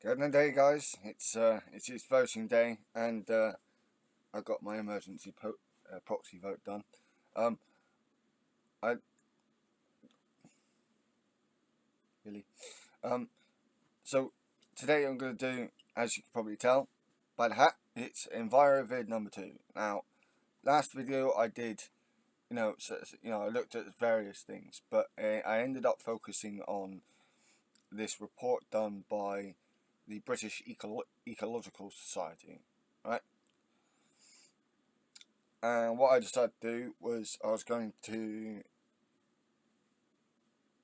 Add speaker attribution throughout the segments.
Speaker 1: Good day, guys. It's voting day, and I got my emergency proxy vote done. Um, I really. So today I'm going to do, as you can probably tell by the hat, it's Enviro-Vid #2. Now, last video I did, I looked at various things, but I ended up focusing on this report done by the British Ecological Society, right? And what I decided to do was I was going to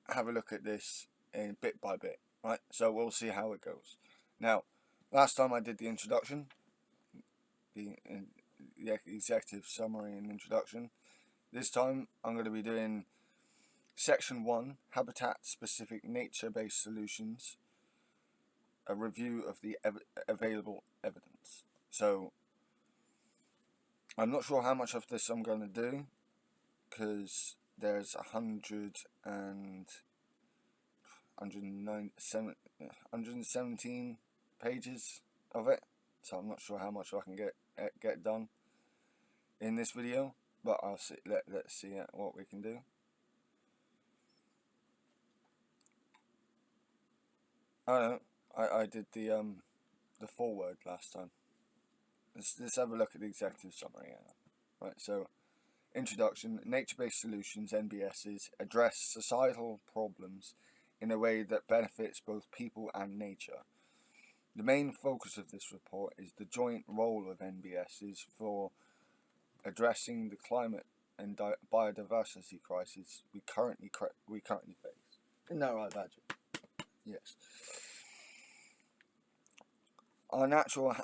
Speaker 1: have a look at this in bit by bit, right? So we'll see how it goes. Now, last time I did the introduction, the executive summary and introduction. This time I'm going to be doing section 1, habitat-specific nature-based solutions, a review of the available evidence. So I'm not sure how much of this I'm going to do, because there's 117 pages of it, so I'm not sure how much I can get done in this video, but I'll see. Let's see what we can do. I don't know. I did the foreword last time. Let's have a look at the executive summary now. Right, so introduction: nature-based solutions (NBSs) address societal problems in a way that benefits both people and nature. The main focus of this report is the joint role of NBSs for addressing the climate and biodiversity crisis we currently face. Isn't that right, Badger? Yes. Our natural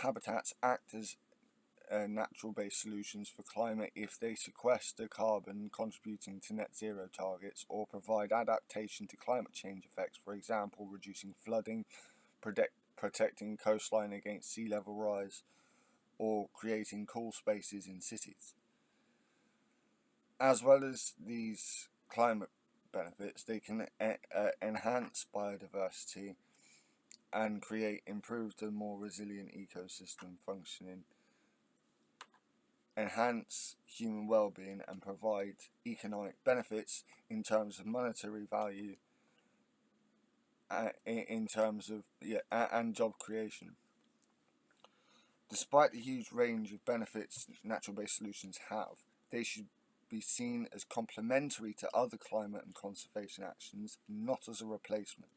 Speaker 1: habitats act as natural-based solutions for climate if they sequester carbon, contributing to net zero targets, or provide adaptation to climate change effects, for example, reducing flooding, protecting coastline against sea level rise, or creating cool spaces in cities. As well as these climate benefits, they can enhance biodiversity and create improved and more resilient ecosystem functioning, enhance human well-being, and provide economic benefits in terms of monetary value, in terms of and job creation. Despite the huge range of benefits natural-based solutions have, they should be seen as complementary to other climate and conservation actions, not as a replacement.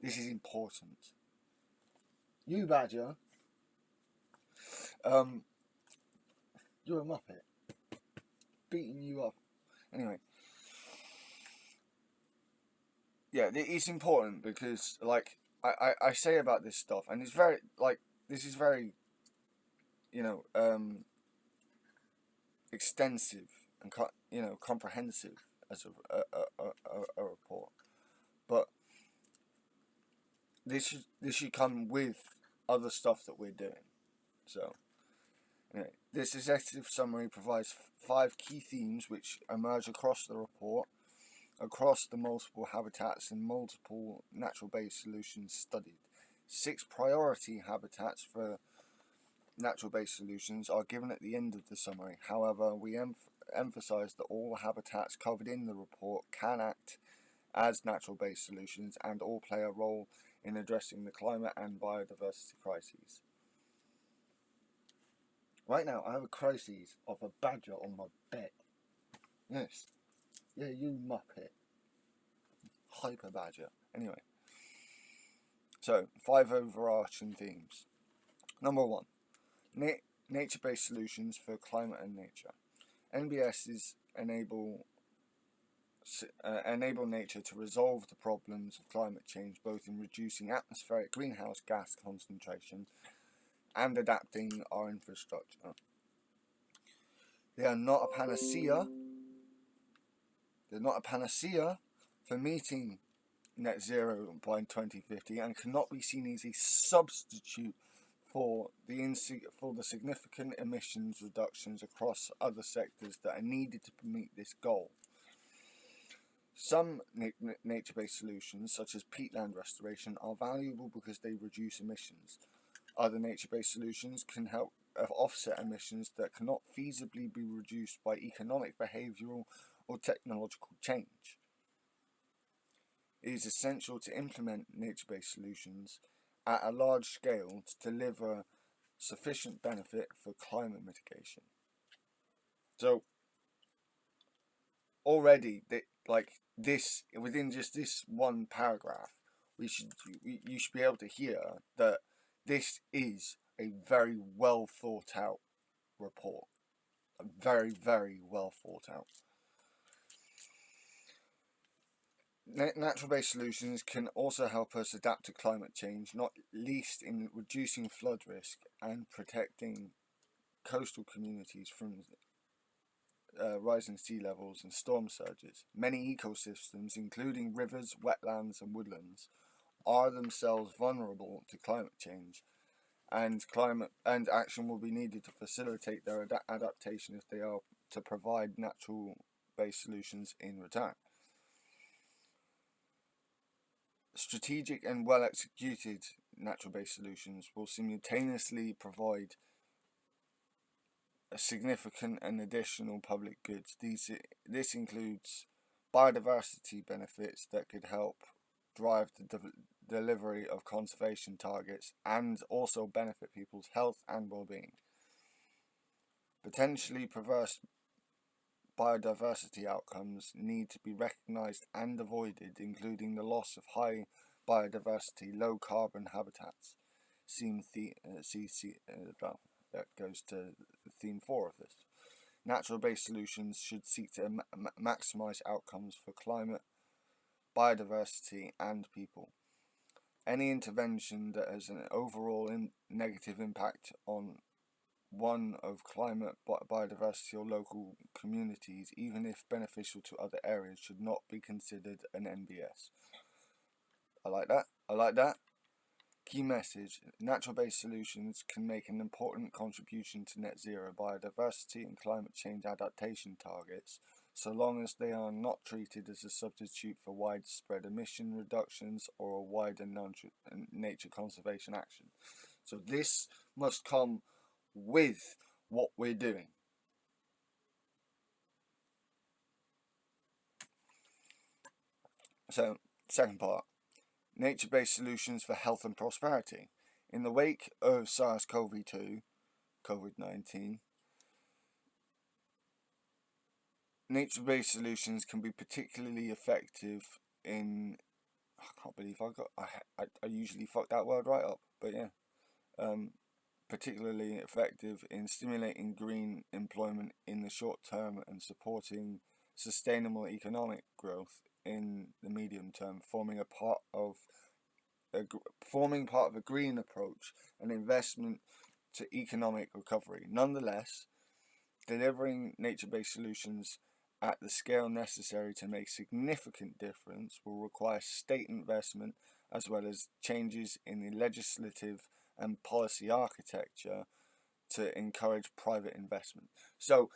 Speaker 1: This is important. You, Badger, you're a muppet. Beating you up. Anyway. Yeah, it's important because, like, I say about this stuff, and it's very, like, this is very, extensive and, comprehensive as a report. But this should come with other stuff that we're doing. So, anyway, this executive summary provides 5 key themes which emerge across the report, across the multiple habitats and multiple natural-based solutions studied. 6 priority habitats for natural-based solutions are given at the end of the summary. However, we emphasize that all habitats covered in the report can act as natural-based solutions and all play a role in addressing the climate and biodiversity crises. Right now, I have a crisis of a badger on my bed. Yes. Yeah, you muppet. Hyper badger. Anyway. So, 5 overarching themes. Number 1. Nature-based solutions for climate and nature. NBSs enable nature to resolve the problems of climate change, both in reducing atmospheric greenhouse gas concentration and adapting our infrastructure. They are not a panacea. They're not a panacea for meeting net zero by 2050 and cannot be seen as a substitute for the significant emissions reductions across other sectors that are needed to meet this goal. Some nature-based solutions, such as peatland restoration, are valuable because they reduce emissions. Other nature-based solutions can help offset emissions that cannot feasibly be reduced by economic, behavioural, or technological change. It is essential to implement nature-based solutions at a large scale to deliver sufficient benefit for climate mitigation. So already, this, within just this one paragraph, you should be able to hear that this is a very well thought out report. Very, very well thought out. Natural-based solutions can also help us adapt to climate change, not least in reducing flood risk and protecting coastal communities from rising sea levels and storm surges. Many ecosystems, including rivers, wetlands, and woodlands, are themselves vulnerable to climate change, and action will be needed to facilitate their adaptation if they are to provide natural-based solutions in return. Strategic and well-executed natural-based solutions will simultaneously provide a significant and additional public goods. This includes biodiversity benefits that could help drive the delivery of conservation targets and also benefit people's health and well-being. Potentially perverse biodiversity outcomes need to be recognised and avoided, including the loss of high biodiversity, low carbon habitats. That goes to theme 4 of this. Natural-based solutions should seek to maximise outcomes for climate, biodiversity, and people. Any intervention that has an overall negative impact on one of climate, biodiversity, or local communities, even if beneficial to other areas, should not be considered an NBS. I like that. I like that. Key message: natural-based solutions can make an important contribution to net zero biodiversity and climate change adaptation targets, so long as they are not treated as a substitute for widespread emission reductions or a wider nature conservation action. So this must come with what we're doing. So, second part, nature-based solutions for health and prosperity. In the wake of SARS-CoV-2, COVID-19, nature-based solutions can be particularly effective in, I can't believe I usually fuck that word right up, but yeah, particularly effective in stimulating green employment in the short term and supporting sustainable economic growth in the medium term, forming part of a green approach and investment to economic recovery. Nonetheless, delivering nature-based solutions at the scale necessary to make significant difference will require state investment as well as changes in the legislative and policy architecture to encourage private investment. So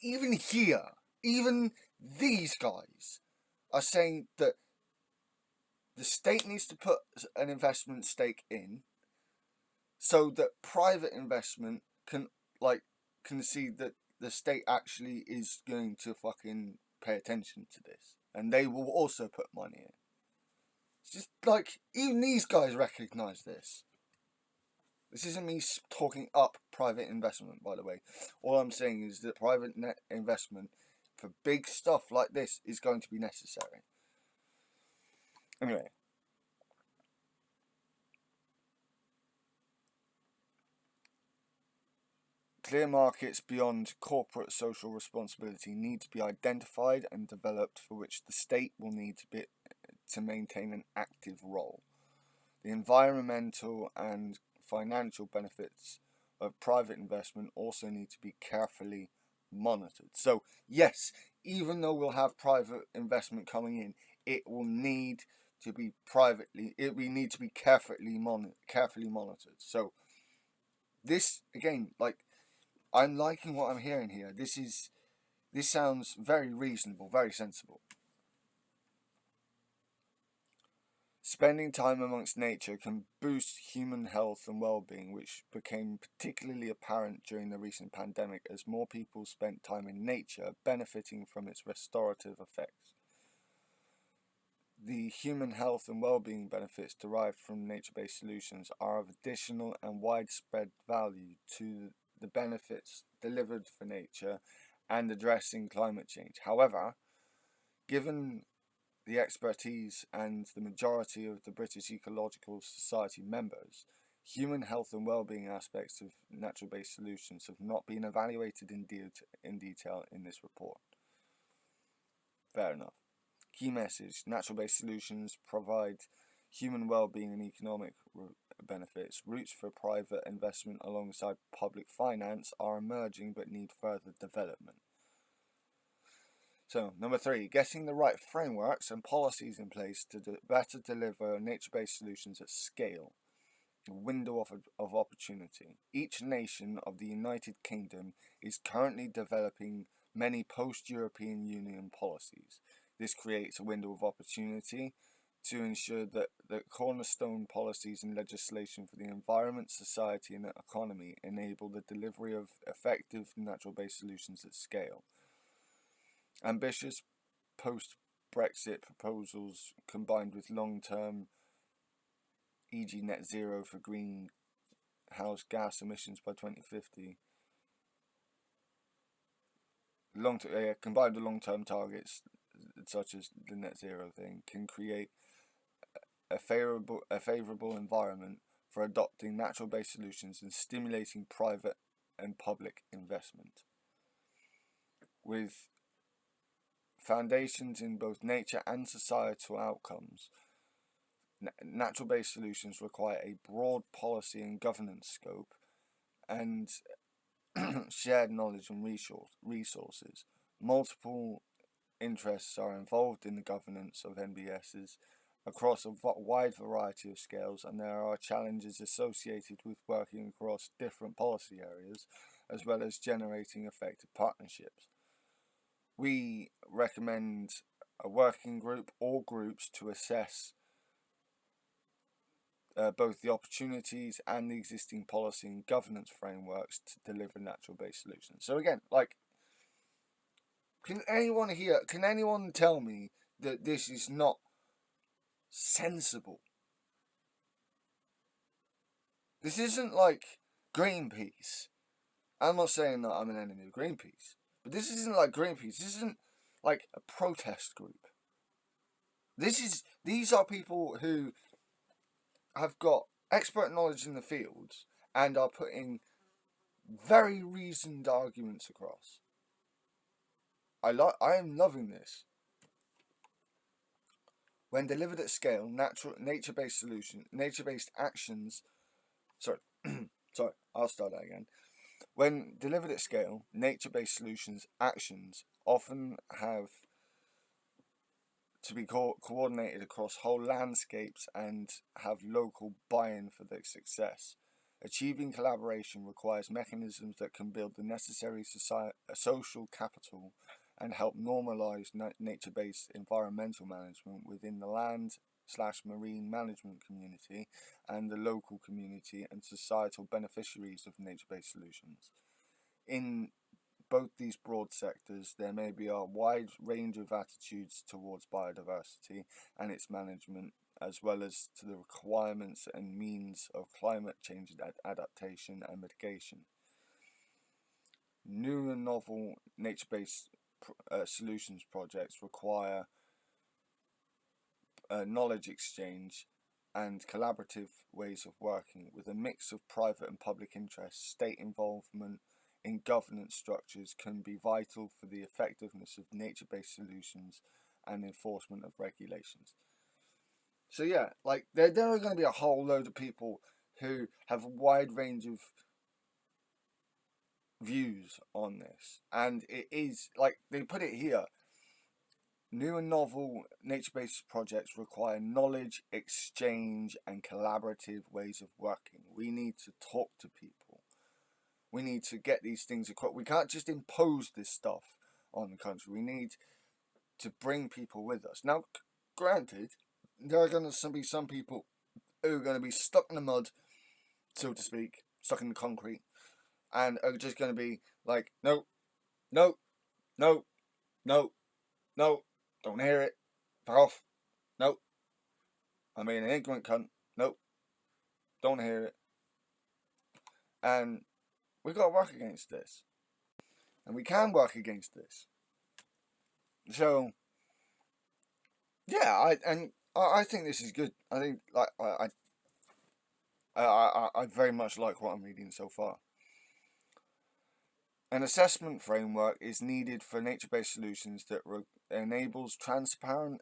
Speaker 1: even here, even these guys are saying that the state needs to put an investment stake in so that private investment can see that the state actually is going to fucking pay attention to this, and they will also put money in. It's just like, even these guys recognise this. This isn't me talking up private investment, by the way. All I'm saying is that private net investment for big stuff like this is going to be necessary. Anyway. Clear markets beyond corporate social responsibility need to be identified and developed, for which the state will need to maintain an active role. The environmental and financial benefits of private investment also need to be carefully monitored. So yes, even though we'll have private investment coming in, it will need to be carefully monitored. So this, again, I'm liking what I'm hearing here. This sounds very reasonable, very sensible. Spending time amongst nature can boost human health and well-being, which became particularly apparent during the recent pandemic as more people spent time in nature, benefiting from its restorative effects. The human health and well-being benefits derived from nature-based solutions are of additional and widespread value to the benefits delivered for nature and addressing climate change. However, given the expertise and the majority of the British Ecological Society members, human health and well-being aspects of natural-based solutions have not been evaluated in detail in this report. Fair enough. Key message: natural-based solutions provide human well-being and economic benefits. Routes for private investment alongside public finance are emerging but need further development. So, number 3, getting the right frameworks and policies in place to better deliver nature-based solutions at scale. A window of opportunity. Each nation of the United Kingdom is currently developing many post-European Union policies. This creates a window of opportunity to ensure that the cornerstone policies and legislation for the environment, society and economy enable the delivery of effective natural-based solutions at scale. Ambitious post-Brexit proposals combined with long-term, e.g. net zero for greenhouse gas emissions by 2050, combined with long-term targets such as the net zero thing, can create a favourable environment for adopting natural-based solutions and stimulating private and public investment. With foundations in both nature and societal outcomes, natural-based solutions require a broad policy and governance scope and shared knowledge and resources. Multiple interests are involved in the governance of NBSs across a wide variety of scales, and there are challenges associated with working across different policy areas as well as generating effective partnerships. We recommend a working group or groups to assess both the opportunities and the existing policy and governance frameworks to deliver natural-based solutions. So again, can anyone tell me that this is not sensible? This isn't like Greenpeace. I'm not saying that I'm an enemy of Greenpeace, but this isn't like Greenpeace. This isn't like a protest group. These are people who have got expert knowledge in the fields and are putting very reasoned arguments across. I am loving this. When delivered at scale, nature-based actions. Sorry, I'll start that again. When delivered at scale, nature-based solutions actions often have to be coordinated across whole landscapes and have local buy-in for their success. Achieving collaboration requires mechanisms that can build the necessary social capital and help normalise nature-based environmental management within the land/marine management community and the local community and societal beneficiaries of nature-based solutions. In both these broad sectors, there may be a wide range of attitudes towards biodiversity and its management, as well as to the requirements and means of climate change adaptation and mitigation. New and novel nature-based solutions projects require knowledge exchange and collaborative ways of working with a mix of private and public interests. State involvement in governance structures can be vital for the effectiveness of nature-based solutions and enforcement of regulations. So yeah, there are going to be a whole load of people who have a wide range of views on this, and it is they put it here: new and novel nature-based projects require knowledge exchange and collaborative ways of working. We need to talk to people. We need to get these things across. We can't just impose this stuff on the country. We need to bring people with us. Now, granted, there are going to be some people who are going to be stuck in the mud, so to speak, stuck in the concrete, and are just going to be like, no, no, no, no, no, don't hear it, fuck off, no, I mean an ignorant cunt, no, don't hear it. And we've got to work against this. And we can work against this. So, yeah, I think this is good. I think, like, I very much like what I'm reading so far. An assessment framework is needed for nature-based solutions that enables transparent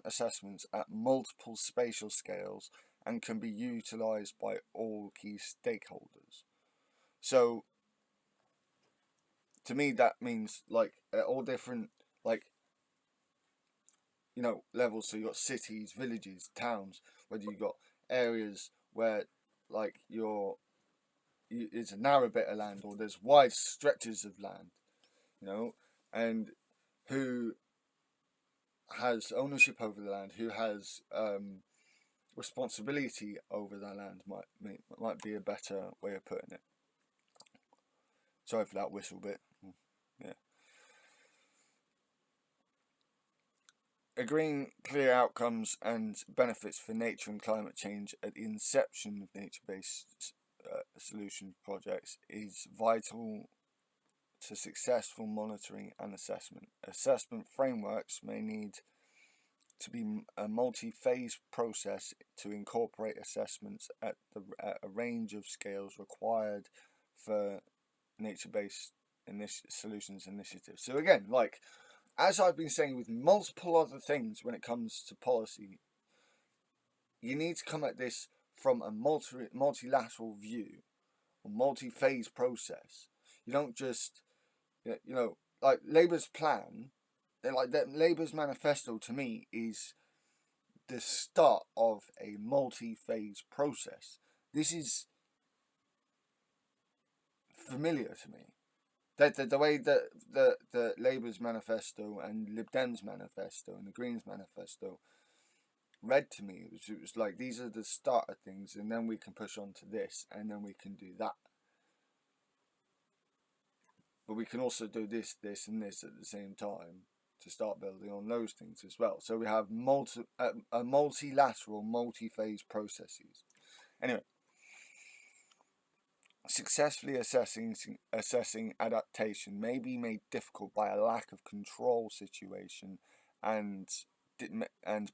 Speaker 1: assessments at multiple spatial scales and can be utilized by all key stakeholders. So, to me, that means like at all different levels. So you got cities, villages, towns. Whether you got areas where like it's a narrow bit of land, or there's wide stretches of land, and who has ownership over the land, who has responsibility over that land might be a better way of putting it. Sorry for that whistle bit. Yeah. Agreeing clear outcomes and benefits for nature and climate change at the inception of nature-based solution projects is vital to successful monitoring and assessment. Assessment frameworks may need to be a multi-phase process to incorporate assessments at a range of scales required for nature-based solutions initiatives. So again, like, as I've been saying with multiple other things when it comes to policy, you need to come at this from a multilateral view, or multi-phase process. You don't just, like Labour's plan, like that Labour's manifesto to me is the start of a multi-phase process. This is familiar to me. The way that the Labour's manifesto and Lib Dem's manifesto and the Greens manifesto read to me, it was like, these are the start of things, and then we can push on to this, and then we can do that. But we can also do this, this, and this at the same time to start building on those things as well. So we have multilateral, multi-phase processes. Anyway, successfully assessing adaptation may be made difficult by a lack of control situation and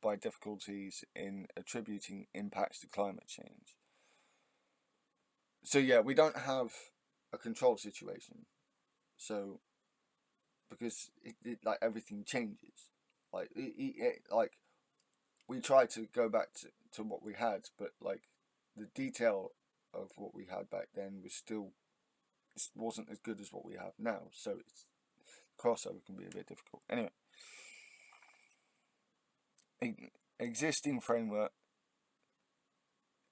Speaker 1: by difficulties in attributing impacts to climate change. So yeah, we don't have a control situation. So because it like everything changes, like like we try to go back to what we had, but like the detail of what we had back then wasn't as good as what we have now. So it's crossover can be a bit difficult. Anyway,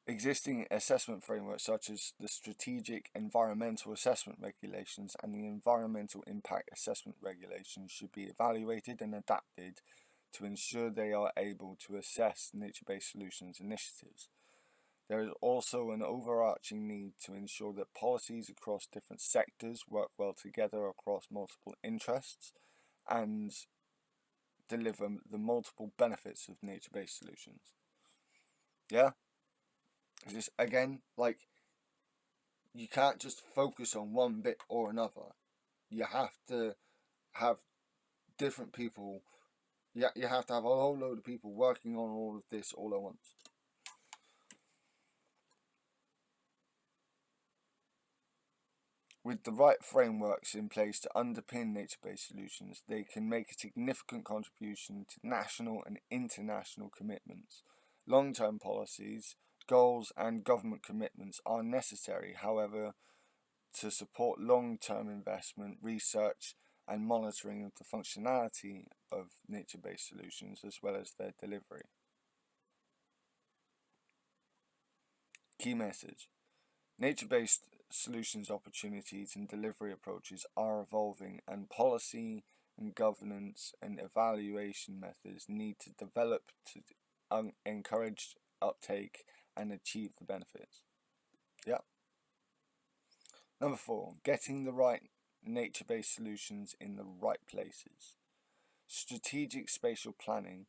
Speaker 1: existing assessment frameworks such as the Strategic Environmental Assessment Regulations and the Environmental Impact Assessment Regulations should be evaluated and adapted to ensure they are able to assess nature-based solutions initiatives. There is also an overarching need to ensure that policies across different sectors work well together across multiple interests and deliver the multiple benefits of nature-based solutions. Yeah? This again, like, you can't just focus on one bit or another. You have to have different people. You have to have a whole load of people working on all of this all at once. With the right frameworks in place to underpin nature-based solutions, they can make a significant contribution to national and international commitments. Long-term policies, goals and government commitments are necessary, however, to support long-term investment, research and monitoring of the functionality of nature-based solutions as well as their delivery. Key message: nature-based solutions opportunities and delivery approaches are evolving, and policy and governance and evaluation methods need to develop to encourage uptake and achieve the benefits. Yeah. Number 4, getting the right nature-based solutions in the right places. Strategic spatial planning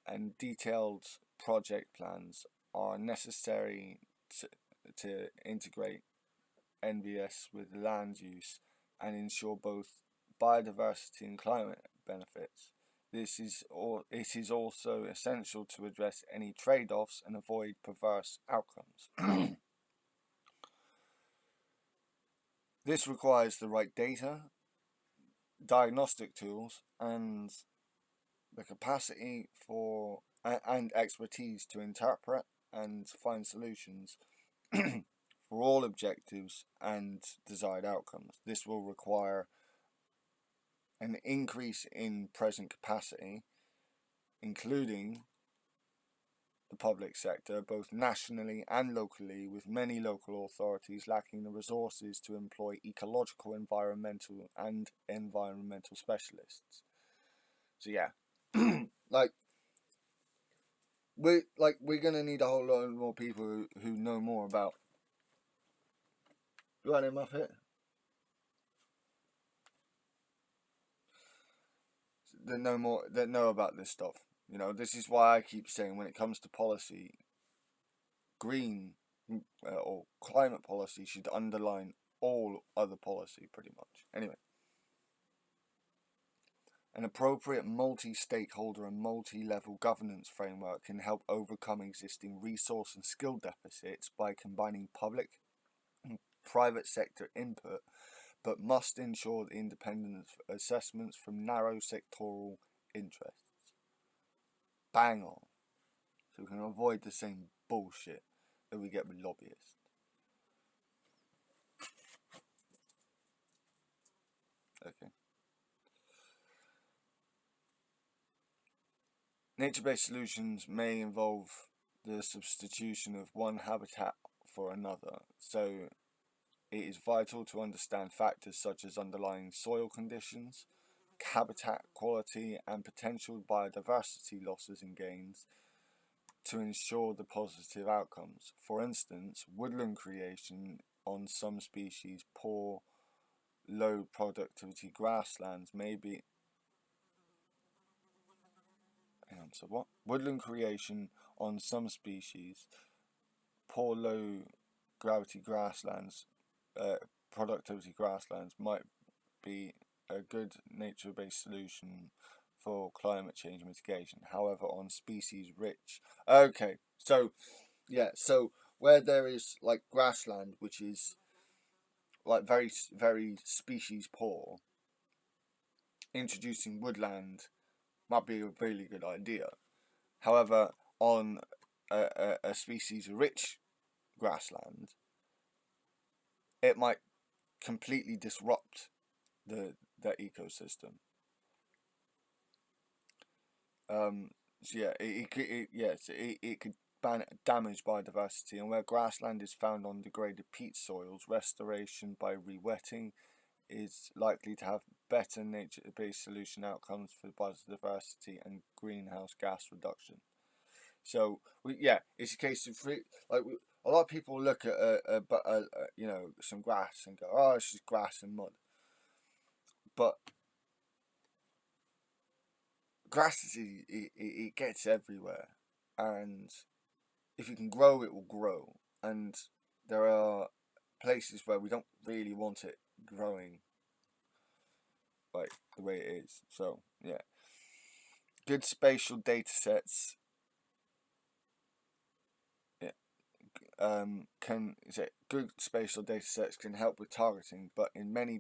Speaker 1: and detailed project plans are necessary to integrate NVS with land use and ensure both biodiversity and climate benefits. It is also essential to address any trade-offs and avoid perverse outcomes. This requires the right data, diagnostic tools, and the capacity for and expertise to interpret and find solutions for all objectives and desired outcomes. This will require an increase in present capacity, including the public sector, both nationally and locally, with many local authorities lacking the resources to employ ecological, environmental specialists. So yeah, we're gonna need a whole lot more people who know more about. You want him up here? That know about this stuff. You know, this is why I keep saying when it comes to policy, green or climate policy should underline all other policy pretty much. Anyway, an appropriate multi-stakeholder and multi-level governance framework can help overcome existing resource and skill deficits by combining public and private sector input, but must ensure the independent assessments from narrow sectoral interests. Bang on. So we can avoid the same bullshit that we get with lobbyists. Okay. Nature-based solutions may involve the substitution of one habitat for another, so it is vital to understand factors such as underlying soil conditions, habitat quality, and potential biodiversity losses and gains to ensure the positive outcomes. For instance, woodland creation on some species, poor, low productivity grasslands may be. So what? Woodland creation on some species, poor, low gravity grasslands, productivity grasslands might be a good nature-based solution for climate change mitigation. However, on species rich. Okay, so yeah, so where there is like grassland, which is like very species poor, introducing woodland might be a really good idea. However, on a species rich grassland, it might completely disrupt the ecosystem. So yeah, it could damage biodiversity, and where grassland is found on degraded peat soils, restoration by rewetting is likely to have better nature-based solution outcomes for biodiversity and greenhouse gas reduction. So it's a case of a lot of people look at some grass and go, oh, it's just grass and mud, but grass it gets everywhere, and if you can grow, it will grow. And there are places where we don't really want it growing like the way it is. So yeah, good spatial data sets. Good spatial data sets can help with targeting, but in many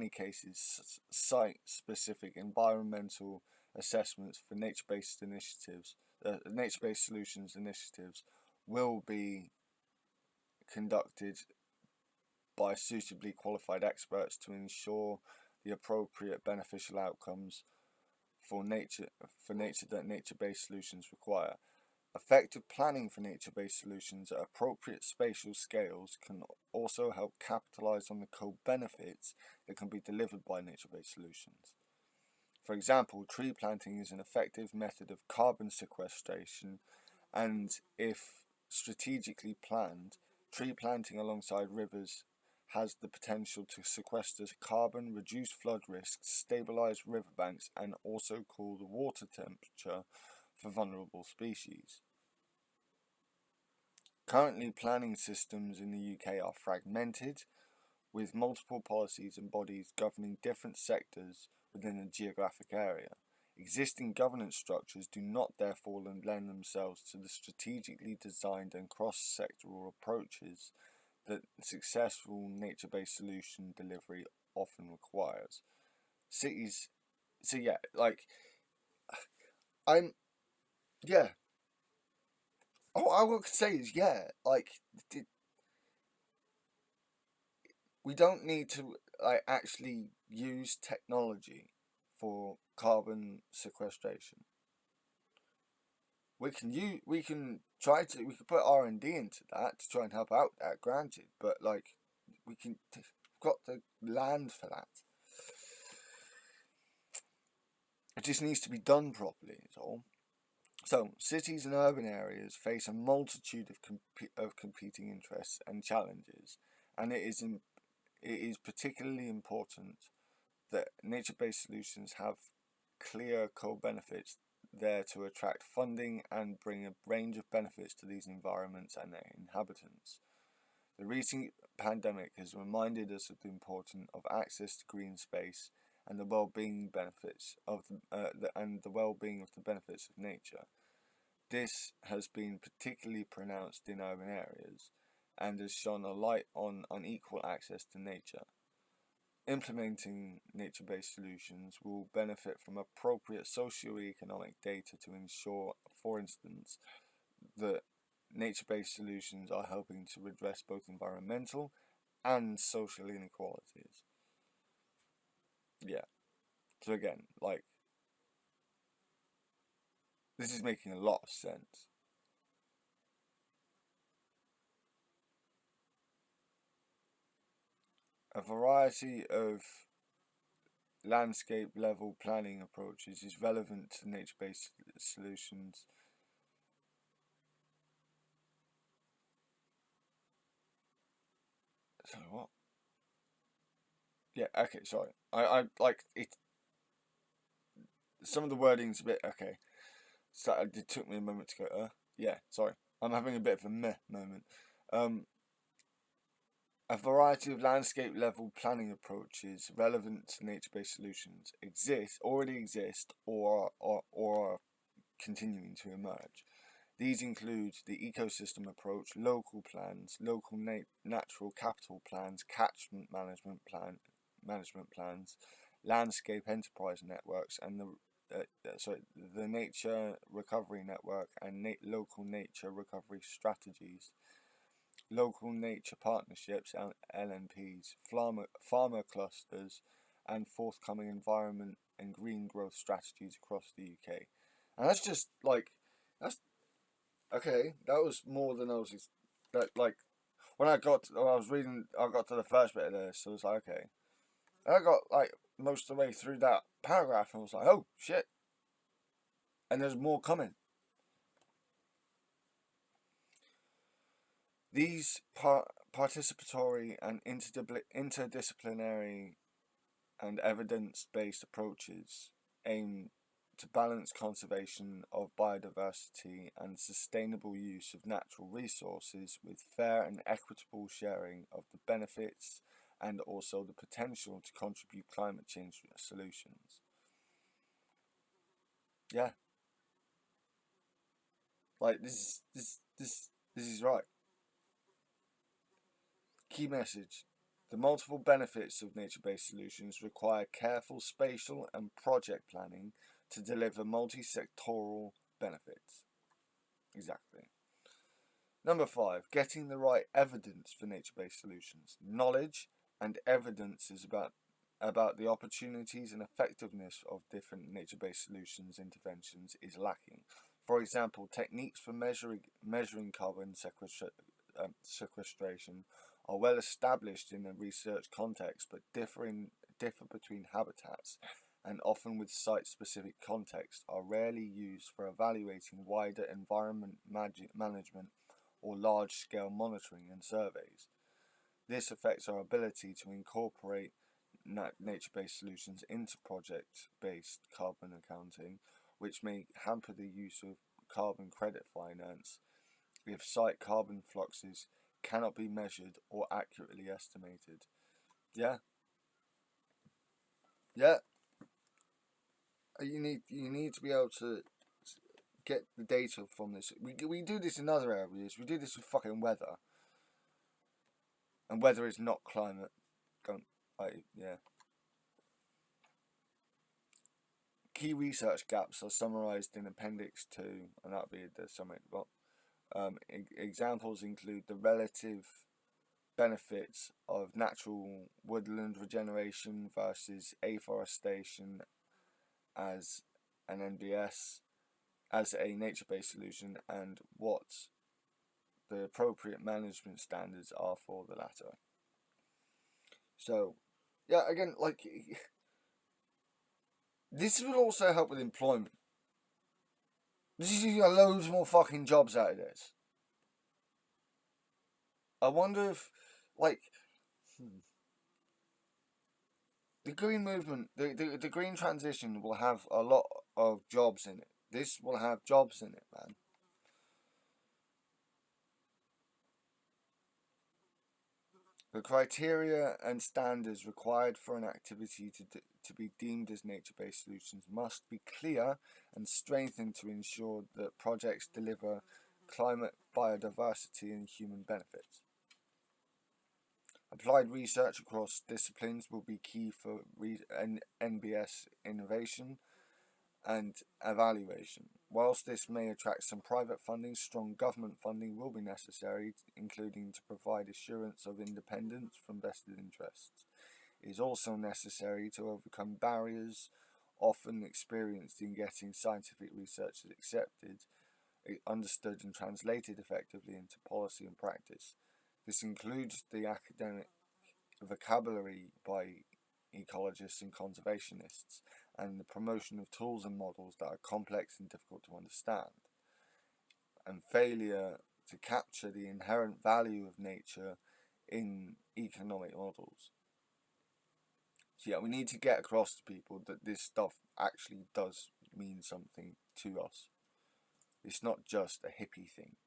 Speaker 1: cases, site-specific environmental assessments for nature-based solutions initiatives, will be conducted by suitably qualified experts to ensure the appropriate beneficial outcomes for nature that nature-based solutions require. Effective planning for nature-based solutions at appropriate spatial scales can also help capitalize on the co-benefits that can be delivered by nature-based solutions. For example, tree planting is an effective method of carbon sequestration, and if strategically planned, tree planting alongside rivers has the potential to sequester carbon, reduce flood risks, stabilize riverbanks, and also cool the water temperature for vulnerable species. Currently, planning systems in the UK are fragmented, with multiple policies and bodies governing different sectors within a geographic area. Existing governance structures do not therefore lend themselves to the strategically designed and cross-sectoral approaches that successful nature-based solution delivery often requires. Cities, so yeah, like, I'm, yeah, all I would say is, yeah, like, we don't need to, like, actually use technology for carbon sequestration. We can try to, we can put R&D into that to try and help out that, granted, but like, we've got the land for that. It just needs to be done properly, is all. So, cities and urban areas face a multitude of competing interests and challenges, and it is particularly important that nature-based solutions have clear co-benefits there to attract funding and bring a range of benefits to these environments and their inhabitants. The recent pandemic has reminded us of the importance of access to green space and the well-being benefits of the well-being of the benefits of nature. This has been particularly pronounced in urban areas and has shone a light on unequal access to nature. Implementing nature-based solutions will benefit from appropriate socio-economic data to ensure, for instance, that nature-based solutions are helping to redress both environmental and social inequalities. Yeah. So again, like, this is making a lot of sense. A variety of landscape level planning approaches is relevant to nature-based solutions. So what? Yeah, okay, sorry. I like it. Some of the wording's a bit okay. So it took me a moment to go. Yeah, sorry. I'm having a bit of a meh moment. A variety of landscape level planning approaches relevant to nature-based solutions already exist, or are continuing to emerge. These include the ecosystem approach, local plans, local natural capital plans, catchment management plans, landscape enterprise networks, and the nature recovery network and local nature recovery strategies, local nature partnerships and LNPs, farmer clusters, and forthcoming environment and green growth strategies across the UK. And that's just like, that's okay. That was more than I was like when I was reading. I got to the first bit of this, so I was like, okay. And I got like most of the way through that paragraph, and I was like, oh shit! And there's more coming. These participatory and interdisciplinary and evidence-based approaches aim to balance conservation of biodiversity and sustainable use of natural resources with fair and equitable sharing of the benefits and also the potential to contribute climate change solutions. Yeah, like this is right. Key message. The multiple benefits of nature-based solutions require careful spatial and project planning to deliver multi-sectoral benefits. Exactly. Number 5, getting the right evidence for nature-based solutions. Knowledge and evidence is about the opportunities and effectiveness of different nature-based solutions interventions is lacking. For example, techniques for measuring carbon sequestration are well established in a research context, but differ between habitats and often with site-specific context, are rarely used for evaluating wider environment management or large-scale monitoring and surveys. This affects our ability to incorporate nature-based solutions into project-based carbon accounting, which may hamper the use of carbon credit finance if site carbon fluxes cannot be measured or accurately estimated. Yeah? Yeah. You need to be able to get the data from this. We do this in other areas. We do this with fucking weather. And weather is not climate. Yeah. Key research gaps are summarised in Appendix 2, and that'll be the summary at the bottom. Examples include the relative benefits of natural woodland regeneration versus afforestation as an NBS, as a nature-based solution, and what the appropriate management standards are for the latter. So, yeah, again, like, this will also help with employment. This is gonna get loads more fucking jobs out of this. I wonder if, like, the green movement, the green transition will have a lot of jobs in it. This will have jobs in it, man. The criteria and standards required for an activity to be deemed as nature-based solutions must be clear and strengthened to ensure that projects deliver climate, biodiversity, and human benefits. Applied research across disciplines will be key for NBS innovation and evaluation. Whilst this may attract some private funding, strong government funding will be necessary, including to provide assurance of independence from vested interests. It is also necessary to overcome barriers often experienced in getting scientific research accepted, understood and translated effectively into policy and practice. This includes the academic vocabulary by ecologists and conservationists, and the promotion of tools and models that are complex and difficult to understand, and failure to capture the inherent value of nature in economic models. So yeah, we need to get across to people that this stuff actually does mean something to us. It's not just a hippie thing.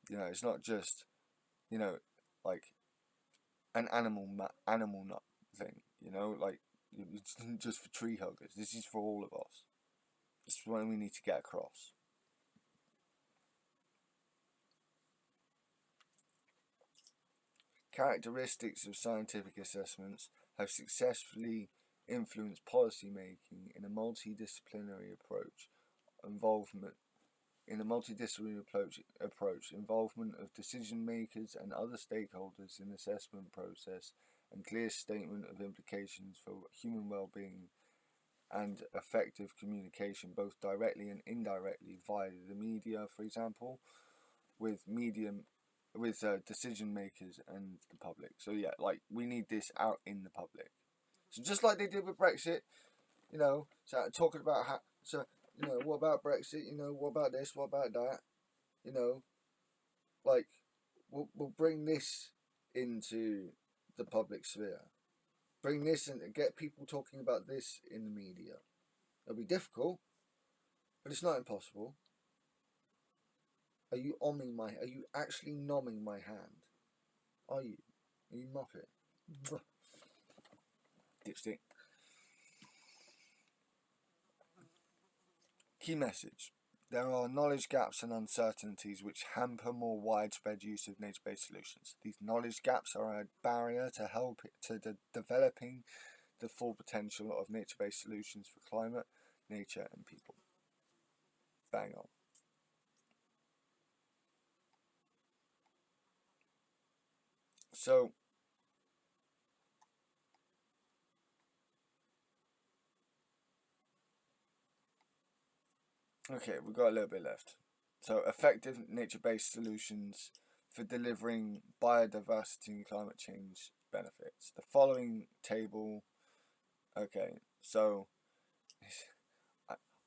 Speaker 1: It's not just, like an animal nut thing. Like, it's just for tree huggers. This is for all of us. This is what we need to get across. Characteristics of scientific assessments have successfully influenced policy making in a multidisciplinary approach. Involvement of decision makers and other stakeholders in the assessment process, and clear statement of implications for human well-being, and effective communication both directly and indirectly via the media, for example, with decision makers and the public. So yeah, like, we need this out in the public. So just like they did with Brexit, so talking about what about Brexit, what about this, what about that, like, we'll bring this into the public sphere. Bring this and get people talking about this in the media. It'll be difficult, but it's not impossible. Are you actually nomming my hand? Are you muppet? Dipstick. Key message. There are knowledge gaps and uncertainties which hamper more widespread use of nature-based solutions. These knowledge gaps are a barrier to developing the full potential of nature-based solutions for climate, nature, and people. Bang on. So, okay, we've got a little bit left. So, effective nature-based solutions for delivering biodiversity and climate change benefits. The following table Okay, so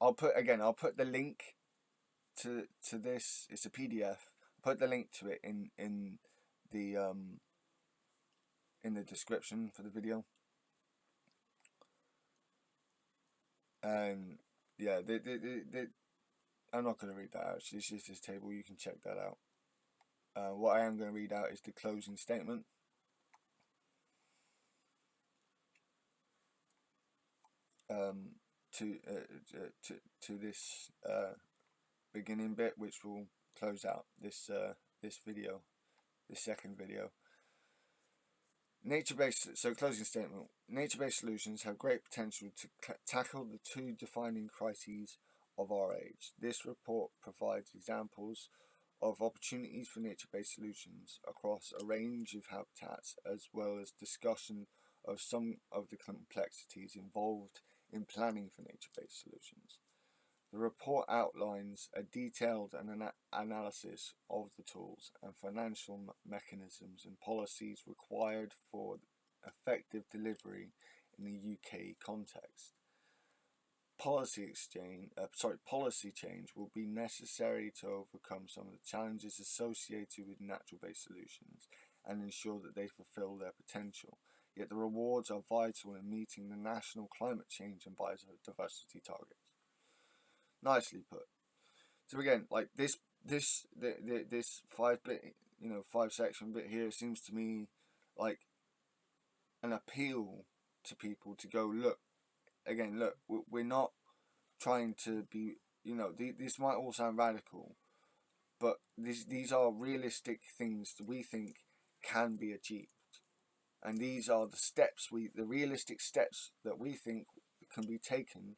Speaker 1: I'll put the link to this. It's a PDF. Put the link to it the in the description for the video. And yeah, I'm not going to read that out. It's just this table. You can check that out. What I am going to read out is the closing statement. To this beginning bit, which will close out this video, this second video. Closing statement. Nature-based solutions have great potential to tackle the two defining crises of our age. This report provides examples of opportunities for nature-based solutions across a range of habitats, as well as discussion of some of the complexities involved in planning for nature-based solutions. The report outlines a detailed analysis of the tools and financial mechanisms and policies required for effective delivery in the UK context. Policy change will be necessary to overcome some of the challenges associated with natural-based solutions and ensure that they fulfil their potential. Yet the rewards are vital in meeting the national climate change and biodiversity targets. Nicely put. So again, like this 5-section bit here seems to me like an appeal to people to go look. Again, look, we're not trying to be, this might all sound radical, but these are realistic things that we think can be achieved, and these are the realistic steps that we think can be taken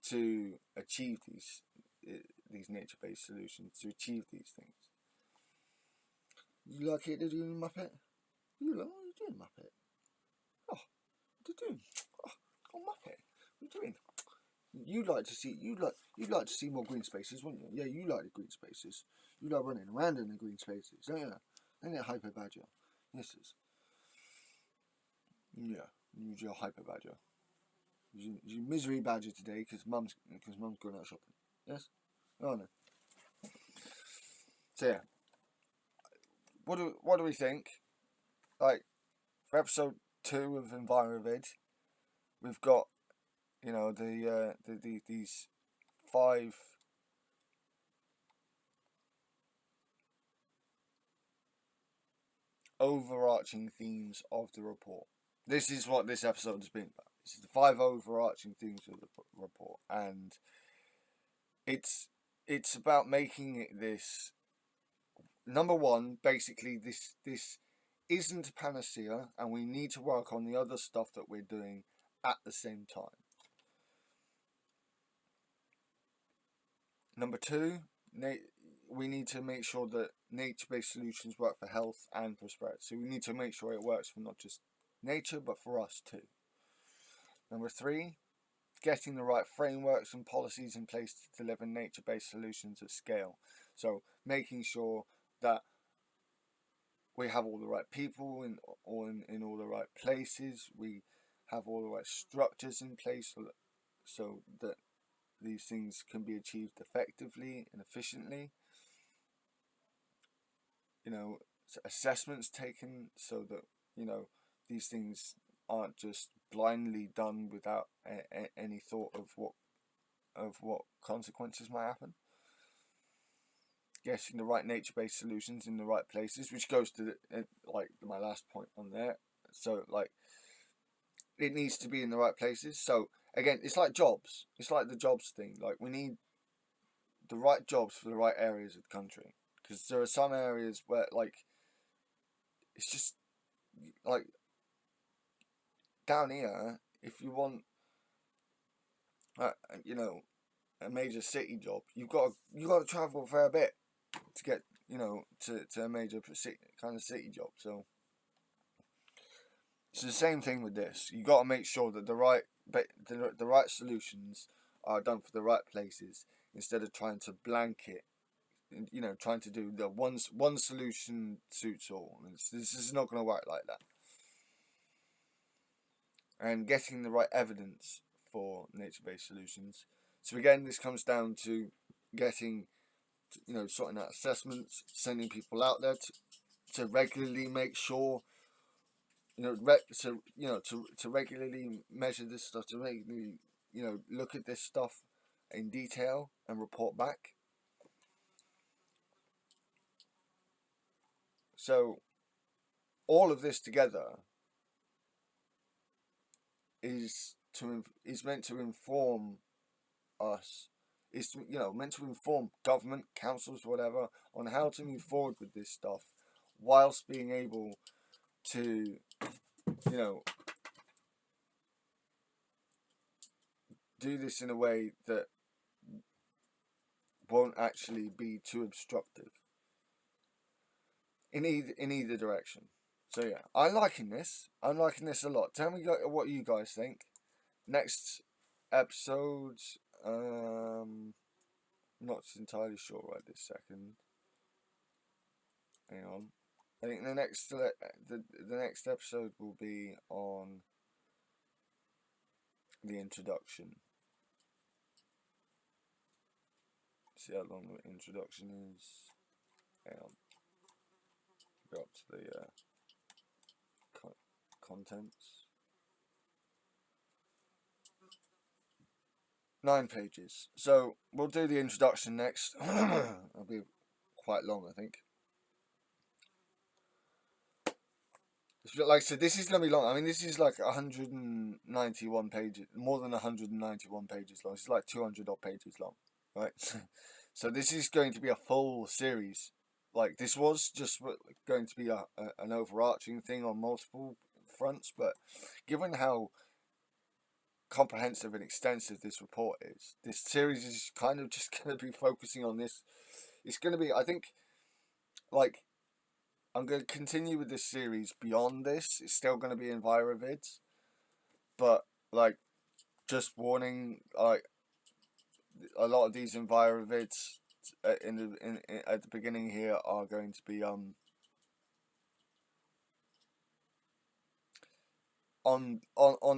Speaker 1: to achieve these nature-based solutions, to achieve these things. You like it to do Muppet? You doing Muppet? Oh, what are you doing? Oh, Muppet, what are you doing? You'd like to see more green spaces, wouldn't you? Yeah, you like the green spaces. You like running around in the green spaces, don't you? Ain't it Hyper Badger? Yes, it's. Yeah, use your Hyper Badger. Use Misery Badger today because mum's going out shopping. Yes. Oh no. So yeah, what do we think? Like for episode 2 of Enviro-Vid, we've got these 5 overarching themes of the report. This is what this episode has been about. This is the 5 overarching themes of the report, and it's about making it this. Number one, basically, this isn't a panacea, and we need to work on the other stuff that we're doing at the same time. Number 2, we need to make sure that nature-based solutions work for health and prosperity. So we need to make sure it works for not just nature, but for us too. Number 3, getting the right frameworks and policies in place to deliver nature-based solutions at scale. So making sure that we have all the right people in all the right places. We have all the right structures in place so that these things can be achieved effectively and efficiently. Assessments taken so that these things aren't just blindly done without any thought of what consequences might happen. Getting the right nature-based solutions in the right places, which goes to my last point on there. So it needs to be in the right places. So again, it's like jobs. It's like the jobs thing. Like we need the right jobs for the right areas of the country, because there are some areas where it's just down here, if you want a major city job, you've got to travel a fair bit to get to a major city job. So it's the same thing with this. You got to make sure that the right solutions are done for the right places, instead of trying to blanket, trying to do the one solution suits all. This is not going to work like that. and getting the right evidence for nature-based solutions. So again, this comes down to getting, sorting out assessments, sending people out there to regularly make sure, to regularly measure this stuff, to regularly, look at this stuff in detail and report back. So all of this together is meant to inform us, meant to inform government, councils, whatever, on how to move forward with this stuff, whilst being able to, do this in a way that won't actually be too obstructive in either direction. So yeah, I'm liking this. I'm liking this a lot. Tell me what you guys think. Next episode, not entirely sure right this second. Hang on. I think the next episode will be on the introduction. See how long the introduction is. Hang on. Go up to the contents. 9 pages. So we'll do the introduction next. It'll be quite long, I think. Like I said, this is going to be long. I mean, this is like 191 pages, more than 191 pages long. It's like 200 odd pages long, right? So this is going to be a full series. Like, this was just going to be an overarching thing on multiple fronts, but given how comprehensive and extensive this report is, this series is kind of just going to be focusing on this. It's going to be, I think, like, I'm going to continue with this series beyond this. It's still going to be Enviro-Vids, but, like, just warning, like, a lot of these Enviro-Vids at the beginning here are going to be on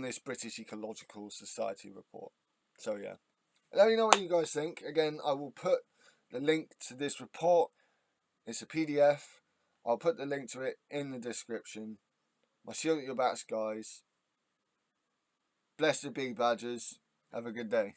Speaker 1: this British Ecological Society report. So yeah, let me know what you guys think. Again, I will put the link to this report. It's a PDF. I'll put the link to it in the description. My shield at your backs, guys. Bless the bee badgers. Have a good day.